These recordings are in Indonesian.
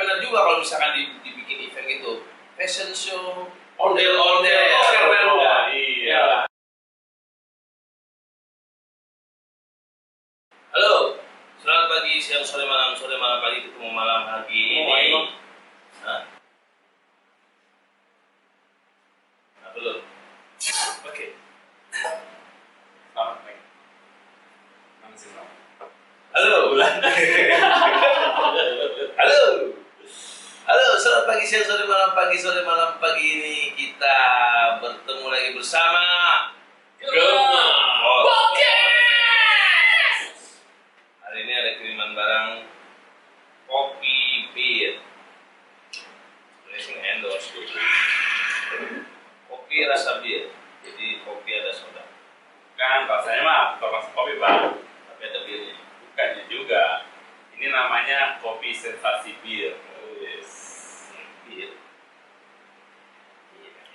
benar juga kalau misalkan dibikin event gitu, fashion show, Ondel-ondel, keren nggak? Iya. Halo, selamat pagi, siang, sore, malam pagi, ketemu malam hari ini. Hah? Apa lo? Oke. Selamat pagi. Mana sih selamat? Halo. Halo, selamat pagi, siang, sore, malam pagi ini kita bertemu lagi bersama Gema Podcast. Hari ini ada kiriman barang kopi bir. Sebenarnya sih endorse tuh. Kopi rasa bir. Jadi kopi ada soda. kan rasanya mah termasuk kopi bang, Tapi ada birnya. bukannya juga. Ini namanya kopi sensasi bir. Bir.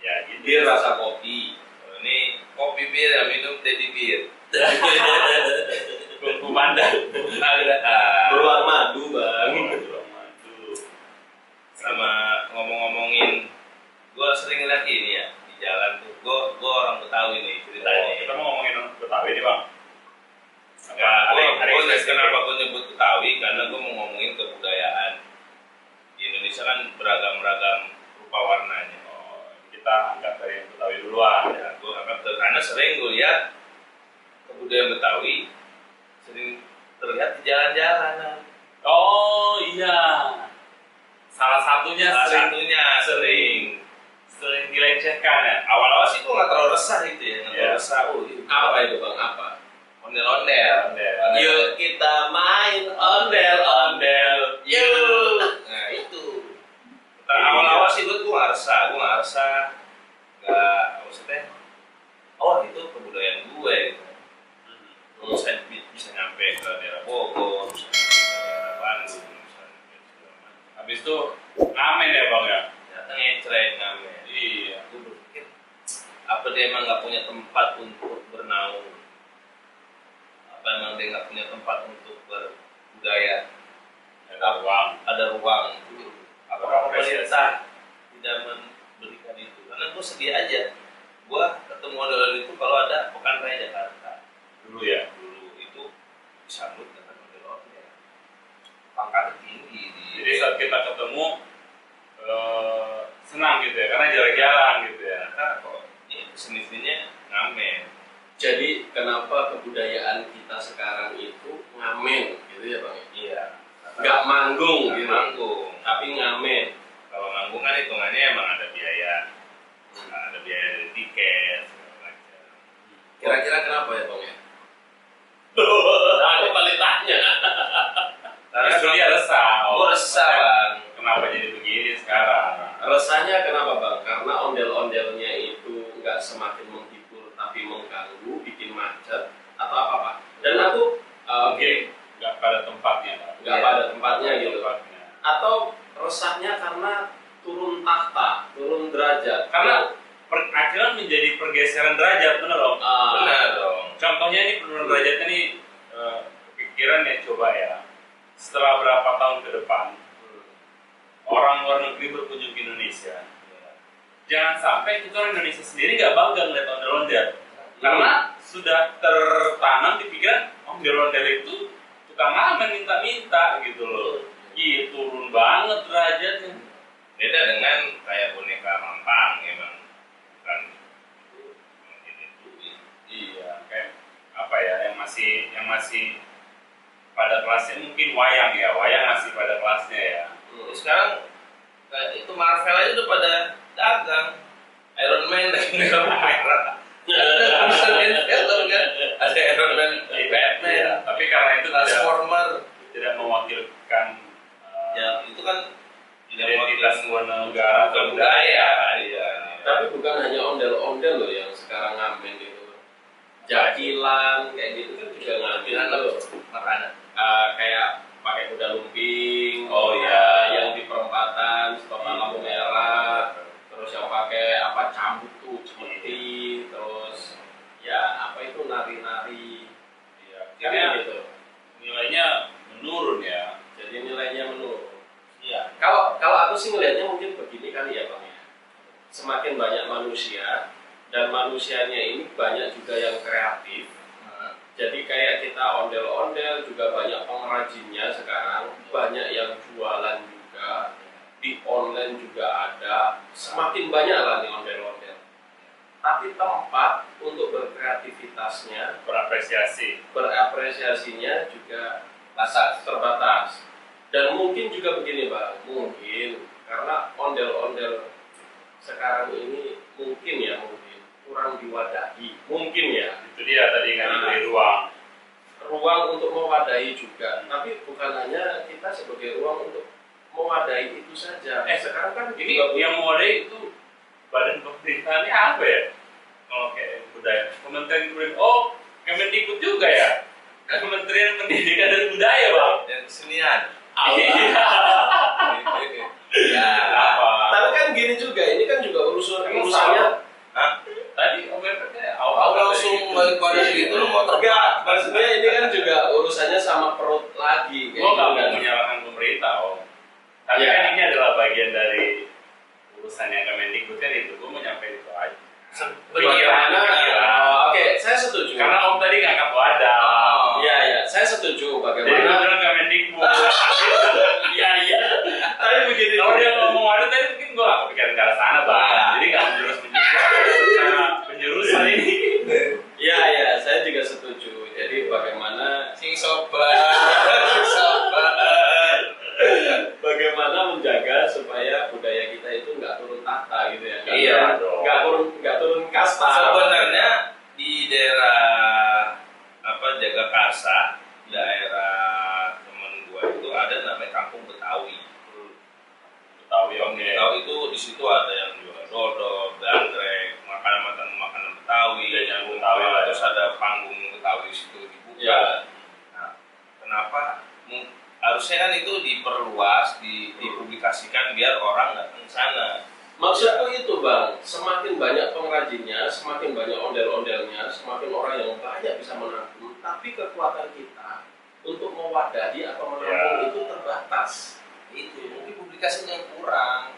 Ya gitu. Bir rasa kopi. Kalau ini kopi bir yang minum teddy bir. Kungfu panda. Beruang madu bang. Madu. Sama ngomong-ngomongin, gue sering lihat ini ya di jalan tuh. Gue orang Betawi nih ceritanya. Kita mau ngomongin Betawi nih bang. Kenapa gue nyebut Betawi? Karena gue mau ngomongin kebudayaan. Di Indonesia kan beragam-ragam rupa warnanya. Kita angkat dari Betawi duluan. Ya, gue anggap karena sering gue lihat kebudayaan Betawi sering terlihat di jalan-jalan. Oh iya. Salah satunya sering dilecehkan ya. Awal-awal sih gue nggak terlalu resah gitu ya, nggak terlalu Iya. resah. Apa itu bang? Apa? Ondel-ondel. Yuk kita main ondel-ondel. Yuk. Nah itu. Awal-awal sih gue nggak resah, nggak maksudnya. Oh itu kebudayaan gue. Gitu. Bisa nyampe ke daerah Bogor, bisa nyampe ke daerah Bandung, misalnya. Habis itu ngamen ya bang ya. Ngecret ngamen. Iya. Gue berpikir apa dia emang nggak punya tempat untuk bernaung? Apa emang dia nggak punya tempat untuk berbudaya? Ada ruang. Apakah pemerintah tidak memberikan itu? Karena gue sedih aja. Gue ketemu ondel itu kalau ada Pekan Raya Jakarta. Dulu ya. Dulu itu disambut dengan ondel-ondel. Pangkatnya tinggi. Jadi saat kita ketemu senang gitu ya, karena jalan-jalan gitu ya. Karena kok ini keseninya ngamen. Jadi kenapa kebudayaan kita sekarang itu ngamen gitu ya bang? Iya. Nggak manggung Nggak gitu, manggung. tapi ngamen. Kalau manggung kan hitungannya emang ada biaya dari tiket segala macam. Kira-kira kenapa ya bang ya? Aku balik tanya. Justru dia resah. Gue resah bang. Kenapa jadi begini sekarang? Resahnya kenapa bang? Karena ondel-ondelnya itu nggak semakin menghibur, tapi mengganggu, bikin macet atau apa-apa. Dan aku Nggak pada tempatnya. nggak pada tempatnya gitu. Tempatnya. Atau resahnya karena turun tahta, turun derajat. Karena akhirnya menjadi pergeseran derajat, bener dong? Benar dong. Contohnya ini penurunan derajatnya nih kepikiran ya, coba ya. Setelah berapa tahun ke depan, orang luar negeri berkunjung ke Indonesia. Jangan sampai kita orang Indonesia sendiri nggak bangga ngeliat ondel-ondel. Karena sudah tertanam di pikiran ondel-ondel itu tukang ngamen minta-minta gitu loh. Iya, turun banget derajatnya. Beda dengan kayak boneka mampang emang kan itu. Iya, kayak apa ya, yang masih pada kelasnya mungkin wayang ya, wayang masih pada kelasnya ya. Sekarang kayak itu Marvel aja udah pada dagang. Iron Man lagi merah. Ada Iron Man, Batman, Iya, tapi karena itu Transformer. tidak mewakilkan Ya itu kan identitas sebuah negara atau budaya. Iya. Tapi bukan hanya ondel-ondel loh yang sekarang ngamen gitu. Jakilan kayak gitu kan juga ngamen loh. Makanan. Kayak pakai kuda lumping. Oh iya. Yang di perempatan stopan lampu merah. Terus yang pakai apa cambuk tuh cemeti. Terus ya apa itu nari-nari. Iya. Kayak Jadi gitu. nilainya menurun ya. Jadi nilainya menurun. Iya. Kalau aku sih ngelihatnya mungkin begini kali ya Bang ya. Semakin banyak manusia dan manusianya ini banyak juga yang kreatif. Jadi kayak kita ondel-ondel juga banyak pengrajinnya sekarang, banyak yang jualan juga, di online juga ada, semakin banyak lah nih ondel-ondel. Tapi tempat untuk berkreativitasnya, berapresiasinya juga terbatas. Dan mungkin juga begini Bang, mungkin karena ondel-ondel sekarang ini mungkin kurang diwadahi, mungkin ya. Itu dia tadi nggak diberi ruang untuk mewadahi juga, tapi bukan hanya kita sebagai ruang untuk mewadahi itu saja. Sekarang kan ini yang mewadahi itu badan pemerintahannya apa ya? Kalau kayak budaya, Kementerian Kebudayaan, Kemendikbud juga ya? Kementerian Pendidikan dan Budaya Bang. Dan kesenian. Ya. Tapi kan gini juga, ini kan juga urusannya. Tadi OBP-nya langsung balik pada gitu lu mau terbang. Maksudnya ini kan juga urusannya sama perut lagi. Gua nggak mau menyalahkan pemerintah Tapi kan ini adalah bagian dari urusan yang Kemendikbud kan itu. Gua mau nyampein itu aja. Bagaimana? Oke, saya setuju. Karena tadi ngangkat wadah. Iya, saya setuju. Bagaimana? Jadi gua bilang Kemendikbud. Iya. Tapi begini. Kalau dia ngomong wadah tadi mungkin gua nggak kepikiran ke arah sana Bang. Jadi nggak penjurusan ini. Iya, saya juga setuju. Jadi bagaimana bagaimana menjaga supaya budaya kita itu nggak turun tahta gitu ya? Nggak turun kasta. Sebenarnya di daerah Jagakarsa, daerah temen gua itu ada namanya Kampung Betawi. Kampung Betawi itu di situ ada yang jual dodol, gandreng, makanan Betawi, terus ada panggung Betawi situ dibuka. Ya. Nah, kenapa? Harusnya kan itu diperluas, dipublikasikan biar orang datang ke sana. Maksudku itu Bang, semakin banyak pengrajinnya, semakin banyak ondel-ondelnya, semakin orang yang banyak bisa menampung, tapi kekuatan kita untuk mewadahi atau menampung itu terbatas. Itu mungkin publikasinya yang kurang.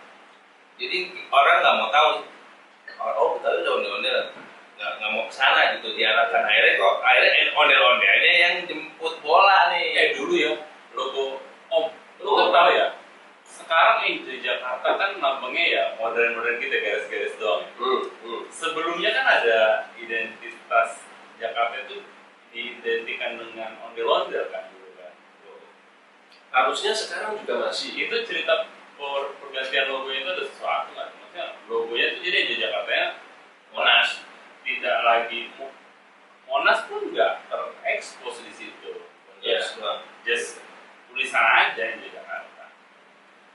Jadi orang nggak mau tahu. Betul udah ondel-ondel, nggak mau kesana gitu diarahkan. Akhirnya ondel-ondelnya yang jemput bola nih. Dulu ya logo lu kan tahu ya. Sekarang di Jakarta kan lambangnya ya modern gitu, garis-garis doang. Sebelumnya kan ada identitas Jakarta itu diidentikan dengan ondel-ondel kan dulu kan. Harusnya sekarang juga masih. Itu cerita pergantian logo itu ada sesuatu nggak? Maksudnya logonya itu jadi di Jakarta Monas tidak lagi Monas pun nggak terekspos di situ. Just tulisan aja yang di Jakarta.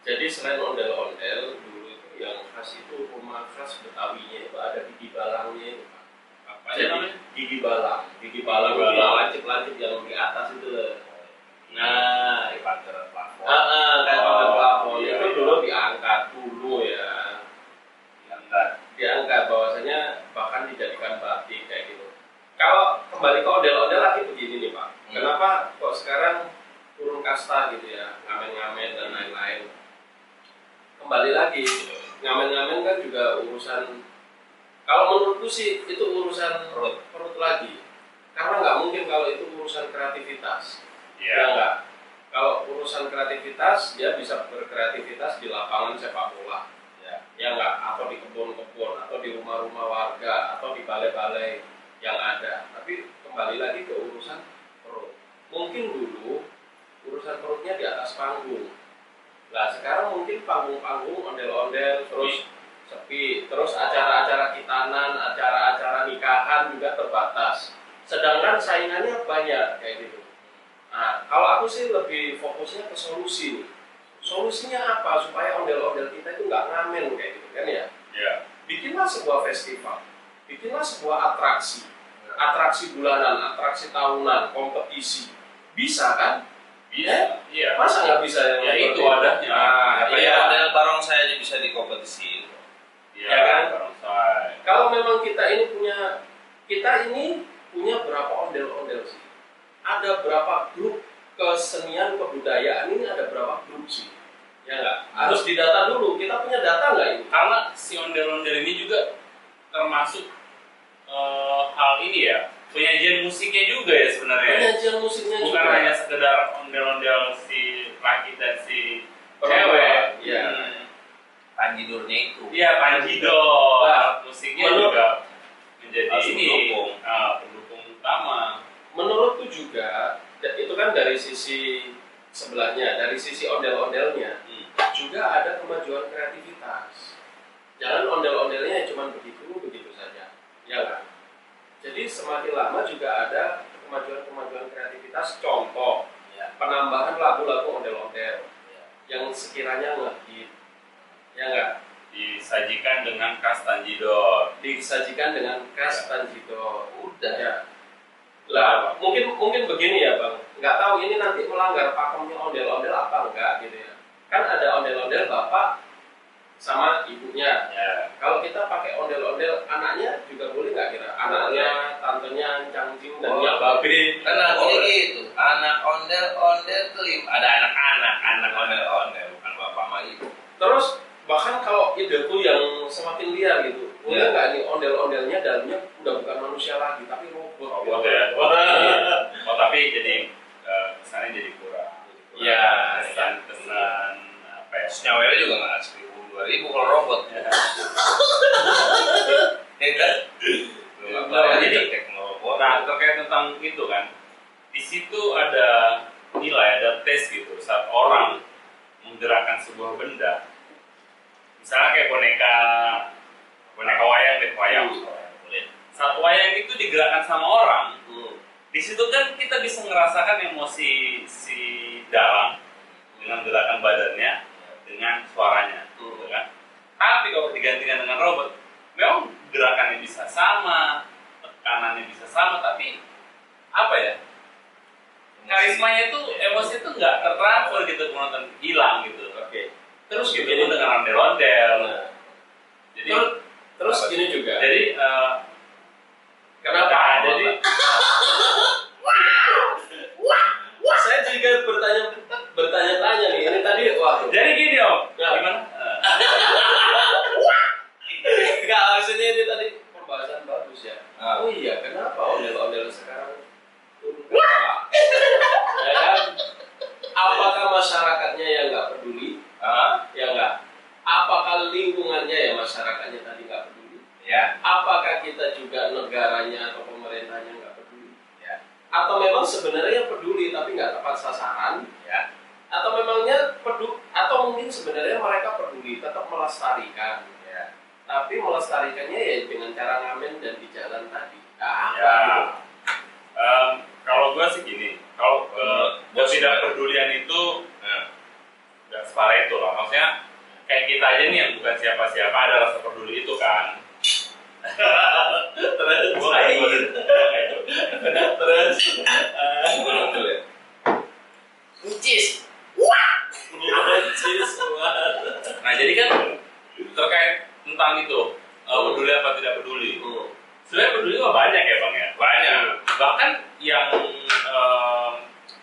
Jadi selain ondel-ondel dulu itu yang khas itu rumah khas Betawinya itu ada gigi balangnya itu Pak. Apa namanya? Gigi balang itu yang lancip-lancip yang di atas itu. Nah, kayak pagar plafon. Kayak pagar plafon itu dulu diangkat dulu ya. Diangkat bahwasanya bahkan dijadikan batik kayak gitu. Kalau kembali ke ondel-ondel lagi begini nih Pak. Kenapa kok sekarang turun kasta gitu ya, ngamen-ngamen dan lain-lain. Kembali lagi, ngamen-ngamen kan juga urusan, kalau menurutku sih itu urusan perut lagi. Karena nggak mungkin kalau itu urusan kreativitas. Ya nggak. Kalau urusan kreativitas, dia bisa berkreativitas di lapangan sepak bola. Ya nggak, atau di kebun-kebun, atau di rumah-rumah warga, atau di balai-balai yang ada. Tapi kembali lagi ke urusan perut. Mungkin dulu urusan perutnya di atas panggung. Nah sekarang mungkin panggung-panggung ondel-ondel terus sepi, terus acara-acara khitanan, acara-acara nikahan juga terbatas. Sedangkan saingannya banyak kayak gitu. Nah kalau aku sih lebih fokusnya ke solusi nih. Solusinya apa supaya ondel-ondel kita itu nggak ngamen kayak gitu kan ya? Bikinlah sebuah festival, bikinlah sebuah atraksi bulanan, atraksi tahunan, kompetisi. Bisa kan? Iya. Masa nggak bisa ya itu adanya. Model barongsai aja bisa dikompetisi. Ya kan? Barongsai. Kalau memang kita ini punya berapa ondel-ondel sih? Ada berapa grup kesenian kebudayaan ini ada berapa grup sih? Ya nggak? Harus didata dulu. Kita punya data nggak ini? Karena si ondel-ondel ini juga termasuk hal ini ya, penyajian musiknya juga ya sebenarnya. Penyajian musiknya bukan juga. hanya sekedar ondel-ondel si laki dan si Perempuan. cewek. Iya. Panjidurnya itu. Iya, panjidor. Nah, Musiknya menurut- juga menjadi harus ini pendukung. pendukung utama. Menurutku juga itu kan dari sisi sebelahnya, dari sisi ondel-ondelnya juga ada kemajuan kreativitas. Jangan ondel-ondelnya cuma begitu saja, ya kan? Jadi semakin lama juga ada kemajuan kreativitas. Contoh, Ya. penambahan lagu-lagu ondel-ondel yang sekiranya ngehit, ya nggak? Disajikan dengan khas Tanjidor. Disajikan dengan khas Tanjidor. Udah. Ya. Lah, mungkin begini ya bang, nggak tahu ini nanti melanggar pakemnya ondel-ondel apa enggak gitu ya. Kan ada ondel-ondel bapak sama ibunya. Ya. Kalau kita pakai ondel-ondel anaknya juga boleh nggak kira? Anaknya, tantenya, cangcing dan ya babe. Kan lagunya gitu. Anak ondel kelim. Ada anak ondel bukan bapak sama ibu. Terus bahkan kalau ideku yang semakin liar gitu, boleh nggak nih ondel-ondelnya dalamnya udah bukan manusia lagi tapi robot. Robot ya. Oh tapi jadi kesannya jadi kurang. Iya. Kesan apa ya? Senyawanya juga nggak 1.000-2.000 kalau robot. Ya. Ya kan? Nah, jadi teknologi. nah terkait tentang itu kan, di situ ada nilai, ada tes gitu saat orang menggerakkan sebuah benda. Misalnya kayak boneka wayang deh, wayang. Saat wayang itu digerakkan sama orang, di situ kan kita bisa merasakan emosi si dalang dengan gerakan badannya, dengan suaranya, gitu kan. Tapi kalau digantikan dengan robot, memang gerakannya bisa sama, tekanannya bisa sama, tapi apa ya? Karismanya itu, emosi itu nggak tertransfer gitu, penonton hilang gitu. Oke. Terus Terus gitu gini dengan ondel-ondel. Nah, Jadi, terus gini juga. jadi Kenapa? nah, jadi Saya juga bertanya-tanya nih. Ini tadi wah. jadi gini om, Nah. gimana? Enggak, maksudnya ini tadi pembahasan bagus ya. Ah. Oh iya, kenapa ondel-ondel sekarang turun ke bawah? Ya kan? Apakah masyarakatnya yang nggak peduli? Ya nggak. Apakah lingkungannya ya masyarakatnya tadi nggak peduli? Ya. Apakah kita juga negaranya atau pemerintahnya nggak peduli? Ya. Atau memang sebenarnya peduli tapi nggak tepat sasaran? Ya. Atau memangnya peduli? Atau mungkin sebenarnya mereka peduli tetap melestarikan? Ya. Tapi melestarikannya ya dengan cara ngamen dan di jalan tadi. Apa Ya. gitu? Kalau gue sih gini, kalau ketidakpedulian itu nggak separah itu lah. Maksudnya kayak kita aja nih yang bukan siapa-siapa ada rasa peduli itu kan. Terus Gue nggak ikut. terus Ucis. Nah jadi kan terkait tentang itu peduli apa tidak peduli. Sebenarnya peduli mah banyak ya bang ya. Banyak. Bahkan yang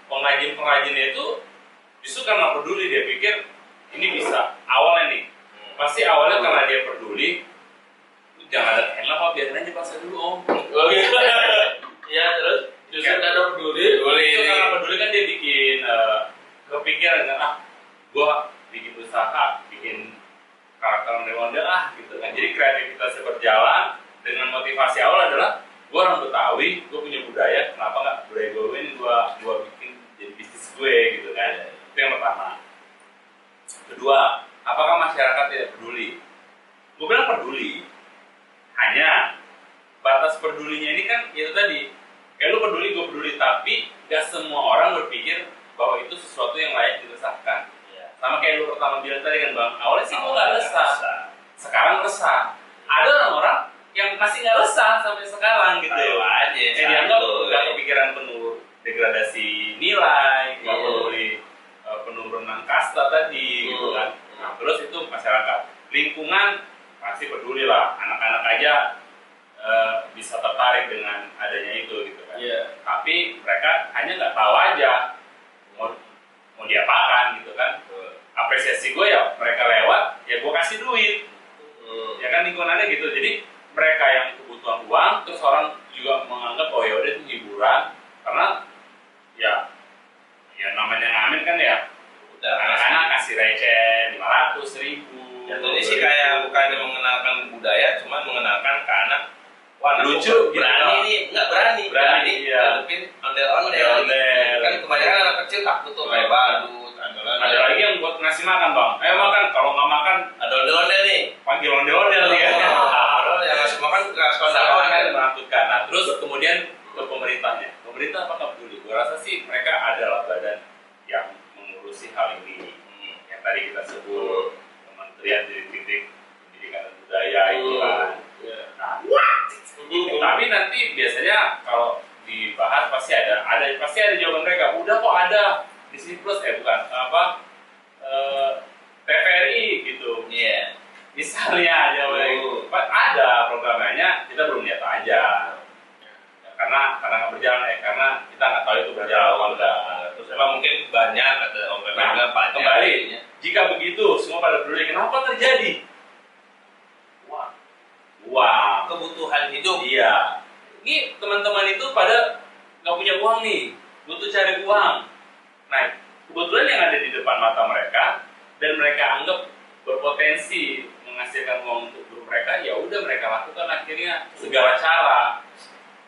pengrajin-pengrajinnya itu justru karena peduli dia pikir ini bisa awalnya nih. Pasti awalnya karena dia peduli. Jangan ada kain lah pak, biarin aja paksa dulu om. Oke. Ya terus justru karena peduli. Justru karena peduli kan dia bikin kepikiran kan gua bikin usaha, bikin karakter ondel-ondel gitu kan. Jadi kreativitasnya berjalan dengan motivasi awal adalah gua orang Betawi, gua punya budaya, kenapa nggak budaya gua ini gua bikin jadi bisnis gue gitu kan. Itu yang pertama. Kedua, apakah masyarakat tidak peduli? Gue bilang peduli. Hanya batas pedulinya ini kan itu tadi, kayak lu peduli, gue peduli, tapi gak semua orang berpikir bahwa itu sesuatu yang layak diresahkan. Sama kayak lu pertama bilang tadi kan bang, awalnya sih gue gak resah, sekarang resah. Ada orang-orang yang masih gak resah sampai sekarang gitu. Aja. Kayak dianggap gak kepikiran penuh degradasi nilai, gak peduli penurunan kasta tadi gitu kan. Nah terus itu masyarakat, lingkungan pasti peduli lah, anak-anak aja bisa tertarik dengan adanya itu gitu kan. Tapi mereka hanya nggak tahu aja mau diapakan gitu kan. Apresiasi gue 100.000. Jatuhnya sih kayak bukannya mengenalkan budaya, cuma mengenalkan ke anak. Wah, Lucu, berani nih, nggak berani, iya. ngadepin ondel-ondel. Ondel. Kan kebanyakan anak kecil takut tuh kayak badut, Ada lagi yang buat ngasih makan bang. Ayo makan, kalau nggak makan ada ondel-ondel nih. panggil ondel-ondel ya. Padahal yang ngasih makan nggak sekolah Kan menakutkan. Nah terus kemudian ke pemerintahnya. Pemerintah apakah peduli? Gue rasa sih mereka adalah badan yang mengurusi hal ini. Yang tadi kita sebut Kementerian Titik Pendidikan dan Budaya itu kan. Nah, tapi nanti biasanya kalau dibahas pasti ada jawaban mereka. Udah kok ada Disney Plus bukan apa TVRI gitu. Iya. Misalnya jawabannya itu ada programnya, kita belum lihat aja. Ya, karena nggak berjalan karena kita nggak tahu itu berjalan atau enggak. Terus emang mungkin banyak ada Nah, kembali, jika begitu semua pada peduli, kenapa terjadi? Uang. Kebutuhan hidup. Iya. Ini teman-teman itu pada nggak punya uang nih, butuh cari uang. Nah, kebetulan yang ada di depan mata mereka dan mereka anggap berpotensi menghasilkan uang untuk guru mereka, ya udah mereka lakukan akhirnya segala cara.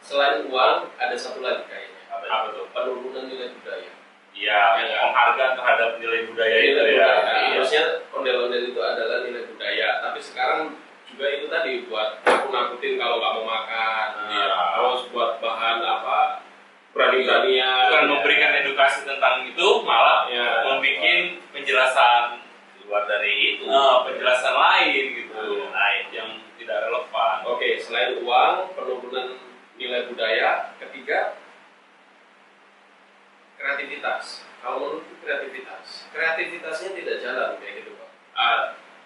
Selain uang, ada satu lagi kayaknya. Apa tuh? Penurunan nilai budaya. Iya, penghargaan terhadap nilai budaya itu ya. Harusnya ondel-ondel itu adalah nilai budaya, tapi sekarang juga itu tadi buat nakut-nakutin kalau nggak mau makan, terus buat bahan apa berani-beranian. Bukan memberikan edukasi tentang itu, malah membuat penjelasan Luar dari itu, penjelasan lain gitu, lain yang tidak relevan. Oke, selain uang, penurunan nilai budaya, ketiga kreativitas. Kalau menurutku kreativitasnya tidak jalan kayak gitu Pak.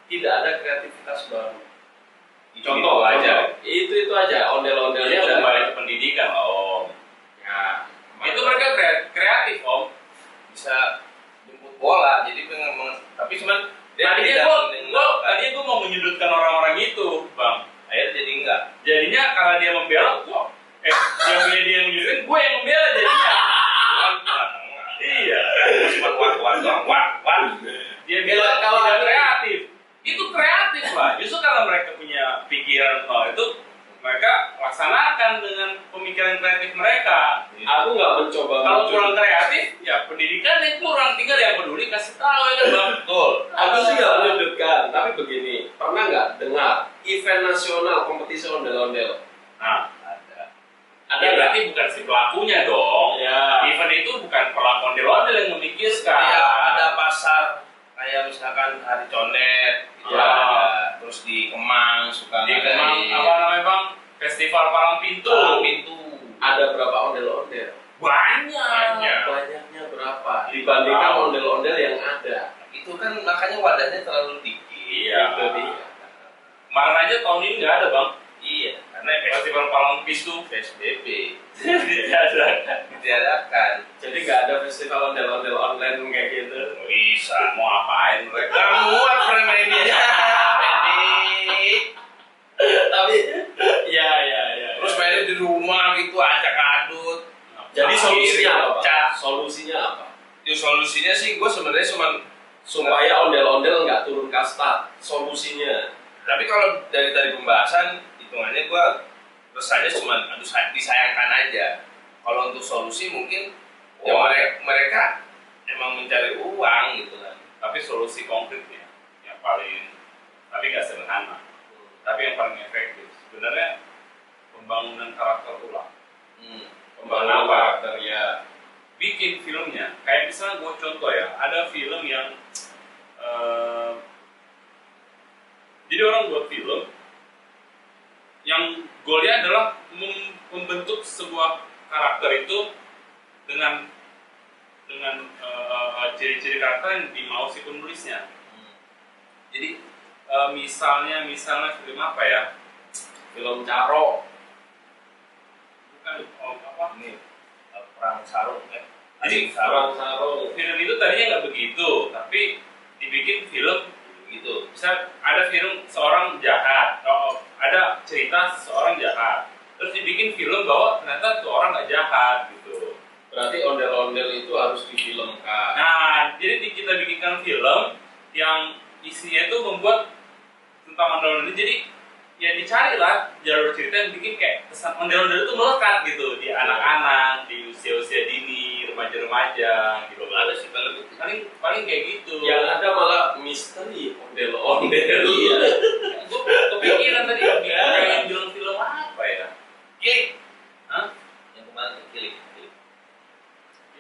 Tidak ada kreativitas baru. Contoh aja, itu aja ondel-ondelnya Itu kembali ke pendidikan Om. Ya, Itu mereka kreatif Om. bisa jemput bola, jadi tapi cuman Tadinya gue mau menyudutkan orang-orang itu, Bang. akhirnya jadi enggak. Jadinya karena dia membela, yang punya dia yang menyudutkan, gue yang membela jadinya. Iya. Cuma wah. Dia bilang kalau tidak kreatif, itu kreatif lah. Justru karena mereka punya pikiran itu, mereka laksanakan dengan pemikiran kreatif mereka. Aku nggak mencoba. Kalau kurang kreatif, ya pendidikan yang kurang, tinggal yang peduli kasih tahu ya kan Bang. Betul. Aku sih nggak menyudutkan, tapi begini, pernah nggak dengar event nasional kompetisi ondel-ondel? Nah, Ada ya nggak? berarti bukan si pelakunya dong. Ya. Event itu bukan pelakon ondel-ondel yang memikirkan. Kayak ada pasar, kayak misalkan Hari Condet, gitu Ya. ada. Terus di Kemang suka Di Kemang ngadain apa namanya Bang? Festival Palang Pintu. Palang Pintu. Ada berapa ondel-ondel? Banyak. Banyaknya berapa? Dibandingkan ondel-ondel yang ada. Itu kan makanya wadahnya terlalu dikit. Iya. Itu dia. Kemarin aja tahun ini nggak ada Bang. Iya, karena Festival Palang Pintu PSBB ditiadakan. Jadi nggak ada festival ondel-ondel online kayak gitu. Bisa mau apain mereka? Gak muat premennya. Pendek. Tapi ya. Terus mainnya di rumah gitu acak adut. Jadi solusinya apa, Pak? Pecah. Solusinya apa? Ya solusinya sih gue sebenarnya cuma Supaya ondel-ondel nggak turun kasta. Solusinya. tapi kalau dari pembahasan hitungannya gue resahnya cuma aduh disayangkan aja. Kalau untuk solusi mungkin mereka emang mencari uang gitu kan. Tapi solusi konkretnya yang paling, tapi nggak sederhana, tapi yang paling efektif sebenarnya pembangunan karakter ulang. Pembangunan karakter ya. Bikin filmnya, kayak misalnya gue contoh ya, ada film yang jadi orang buat film yang goalnya adalah membentuk sebuah karakter itu dengan ciri-ciri karakter yang dimau si penulisnya. Jadi misalnya film apa ya? Film Caro. Bukan apa? Ini perang sarung ya. Jadi Perang Sarung. film itu tadinya nggak begitu, tapi dibikin film gitu. bisa ada film seorang jahat, ada cerita seorang jahat, terus dibikin film bahwa ternyata tuh orang nggak jahat gitu. Berarti ondel-ondel itu harus difilmkan. Nah, jadi kita bikinkan film yang isinya itu membuat tentang ondel-ondel ini. Jadi ya dicarilah jalur cerita yang bikin kayak kesan ondel-ondel itu melekat gitu di anak-anak, di usia-usia dini, remaja-remaja gitu. Ada sih kalau Paling kayak gitu. Yang ada malah misteri ondel-ondel. Iya. Gue kepikiran tadi pengen bilang film apa ya? Kilik. Hah? Yang kemarin Kilik.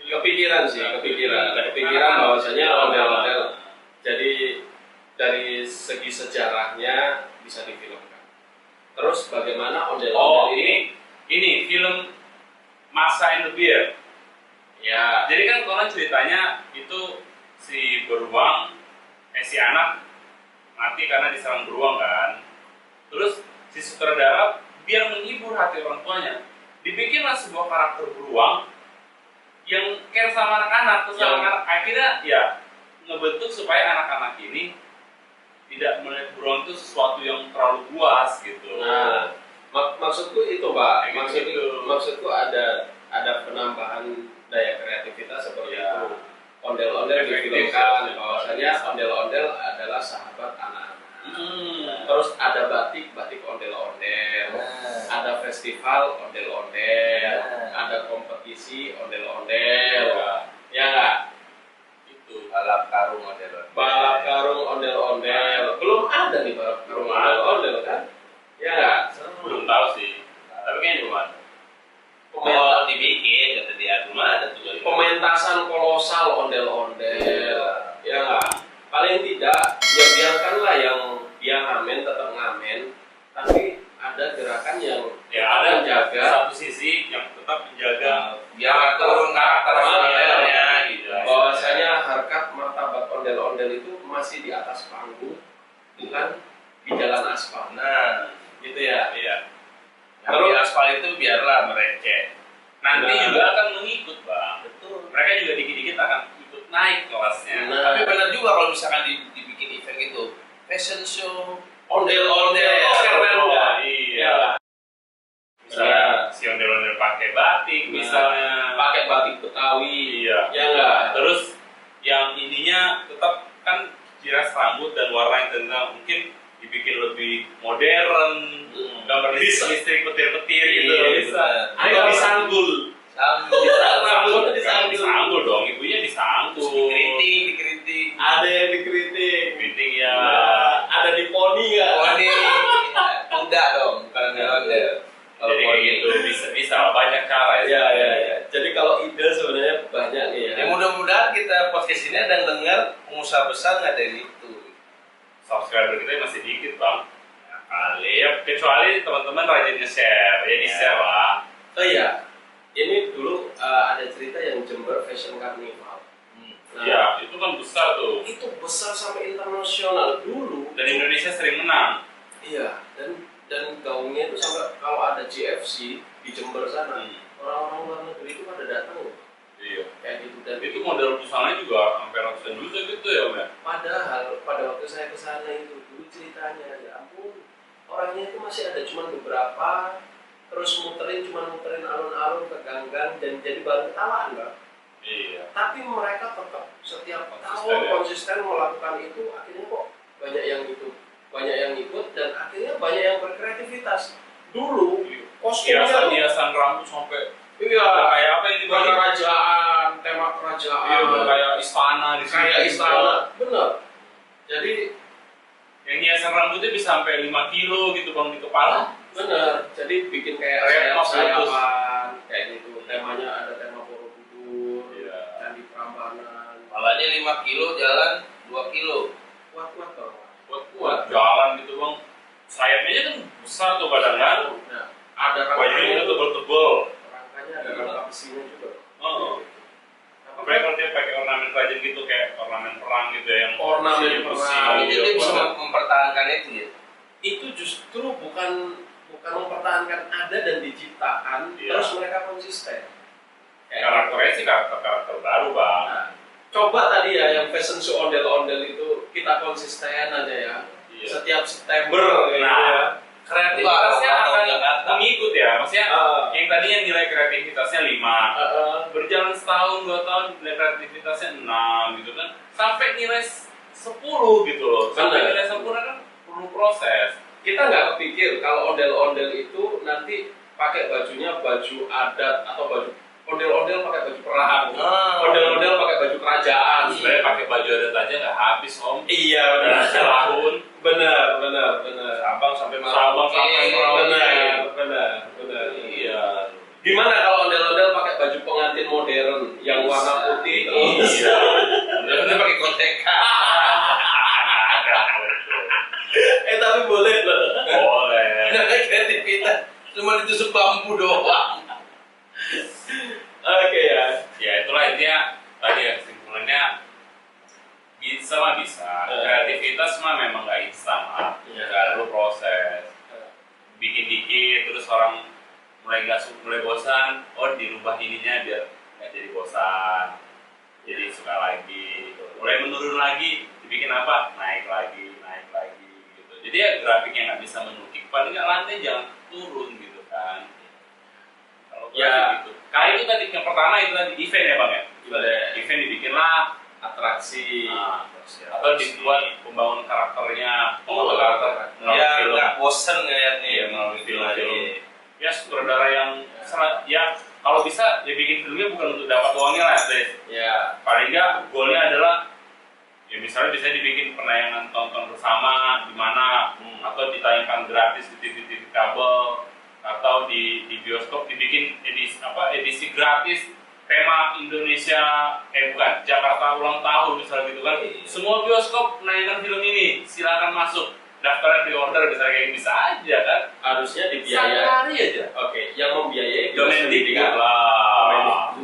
Kepikiran bahwasanya ondel-ondel. Jadi dari segi sejarahnya bisa difilmkan. Terus bagaimana ondel-ondel ini film Masa and the Bear. Ya, Jadi kan konon ceritanya itu si si anak mati karena diserang beruang kan. Terus si sutradara biar menghibur hati orang tuanya, dibikinlah sebuah karakter beruang yang care sama anak-anak. Terus anak-anak akhirnya ya ngebentuk supaya anak-anak ini tidak melihat beruang itu sesuatu yang terlalu buas gitu. nah maksudku itu Pak. Gitu. Maksudku ada penambahan daya kreativitas seperti Ya. itu. Ondel-ondel Efektif, difilmkan ya. bahwasanya ondel-ondel adalah sahabat anak. Terus ada batik ondel-ondel, ada festival ondel-ondel, ada kompetisi ondel-ondel, ya nggak? Itu Balap karung model. Balap karung ondel-ondel, belum ada nih balap karung ondel-ondel kan? Ya nggak? belum tahu sih. Tapi kayaknya belum ada. Oh, dibikin kata dia rumah ada tuh. Pementasan kolosal ondel-ondel, ya nggak? Paling tidak, ya biarkanlah yang dia ngamen tetap ngamen, tapi ada gerakan yang Ya ada menjaga satu sisi yang tetap menjaga Biar turun karakter modelnya gitu. bahwasanya harkat martabat ondel-ondel itu masih di atas panggung, bukan di jalan aspal. Nah, Gitu ya. Iya. kalau aspal itu biarlah mereceh. Nanti Nah. juga akan mengikut, Bang. Betul. Mereka juga dikit-dikit akan ikut naik kelasnya. Nah. Tapi benar juga kalau misalkan dibikin event gitu, fashion show, Ondel-ondel, oh, keren Oh, nggak? iya. Misalnya Nah. si ondel-ondel pakai batik misalnya. Pakai batik Betawi, Iya. ya nggak? Terus yang ininya tetap kan jiras rambut dan warna yang tenang, mungkin dibikin lebih modern, gambar listrik petir-petir gitu. Iya, Bisa. benar. Atau disanggul. Rambutnya disanggul. Disanggul dong, ibunya disanggul. Dikeriting. Ada yang dikritik. Kritik ya. Ada di poni nggak? Oh ini kuda dong, bukan ondel-ondel. Kalau Jadi kayak gitu bisa banyak cara ya. Ya. Jadi kalau ide sebenarnya banyak nih ya. Ya mudah-mudahan kita podcast ini ada yang dengar pengusaha besar nggak dari itu. Subscriber kita masih dikit bang. Ya, kali ya kecuali teman-teman rajin nge-share, jadi share lah. Oh iya, ini dulu ada cerita yang Jember Fashion Carnival. Nah, Iya, itu kan besar tuh. itu besar sampai internasional dulu. Dan Indonesia sering menang. Iya, dan gaungnya itu sampai kalau ada GFC di Jember sana, orang-orang luar negeri itu pada datang loh. Iya. Kayak gitu. Dan Itu model busananya juga sampai ratusan juta gitu ya, Mbak. padahal pada waktu saya ke sana itu dulu ceritanya, ya ampun, orangnya itu masih ada cuma beberapa, terus muterin alun-alun ke gang-gang dan jadi bahan ketawaan, Mbak. Iya. Tapi mereka tetap setiap Konsisten, tahun ya. konsisten melakukan itu, akhirnya kok banyak yang ikut dan akhirnya banyak yang berkreativitas. Dulu kostumnya tuh Hiasan rambut sampai iya, kayak apa yang dibalik? kerajaan, tema kerajaan, Iya, udah kayak istana di sini. kayak istana, bener. Jadi Yang hiasan rambutnya bisa sampai 5 kilo gitu bang di kepala. bener, jadi bikin kayak Kayak sayap-sayapan, kayak gitu. Temanya ada tema Borobudur, Iya. Candi Prambanan, Malahnya 5 kilo jalan 2 kilo. kuat-kuat dong. Buat jalan gitu bang. Sayapnya aja kan besar tuh badan kan. Nah, ada Bajunya rangkanya, tebel-tebel. rangkanya ada rangka besinya juga. Oh. Apa Apalagi kalau dia pakai ornamen rajin gitu kayak ornamen perang gitu ya, yang Ornamen besi, perang. Jadi dia bisa mempertahankan itu ya. itu justru bukan mempertahankan ada dan diciptakan, Iya. terus mereka konsisten. Karakternya sih karakter baru bang. Nah, coba tadi ya yang fashion show ondel-ondel itu kita konsisten aja ya. Iya. Setiap September gitu Nah, ya. kreativitasnya Atau akan Jakarta. mengikut ya, maksudnya yang tadinya nilai kreativitasnya 5, berjalan setahun 2 tahun nilai kreativitasnya 6 gitu kan, sampai nilai 10 gitu loh. Sampai Benar. nilai sempurna kan perlu proses. Kita nggak kepikir kalau ondel-ondel itu nanti pakai bajunya baju adat atau baju ondel-ondel pakai baju perang, ondel-ondel pakai baju kerajaan. Sebenarnya pakai baju adat aja nggak habis om. Iya Udah benar. setahun. Benar. Sabang sampai Sabang sampai Merauke. Benar. Iya. Gimana kalau ondel-ondel pakai baju pengantin modern yang warna putih? Iya. Udah pakai kotekan. Tapi boleh loh. Boleh. Kreativitas cuma ditusuk bambu doang. Oke ya. Ya itulah intinya tadi ya kesimpulannya bisa. Kreativitas mah memang nggak instan lah. Iya. Perlu proses. Bikin dikit terus orang mulai bosan. Oh dirubah ininya biar nggak jadi bosan. Jadi suka lagi. Mulai menurun lagi. Dibikin apa? Naik lagi gitu. Jadi ya grafik yang nggak bisa menukik paling nggak lantai jangan turun gitu kan. Kalau Ya. gitu. Kali itu tadi yang pertama itu tadi event ya bang ya. Event dibikinlah Atraksi. atau dibuat pembangunan karakternya, Oh, karakter Ya film. nggak bosen ngeliatnya. Iya, melalui film. Ya sutradara yang ya kalau bisa ya bikin filmnya bukan untuk dapat uangnya lah deh. Ya. Paling nggak goalnya adalah ya misalnya bisa dibikin penayangan tonton bersama di mana atau ditayangkan gratis di TV kabel atau di bioskop dibikin edisi gratis tema Indonesia bukan Jakarta ulang tahun misalnya gitu kan. Semua bioskop menayangkan film ini, silakan masuk. Daftarnya pre-order bisa aja kan. Harusnya dibiayai. Sehari aja. Oke, yang membiayai Domestik kan? lah.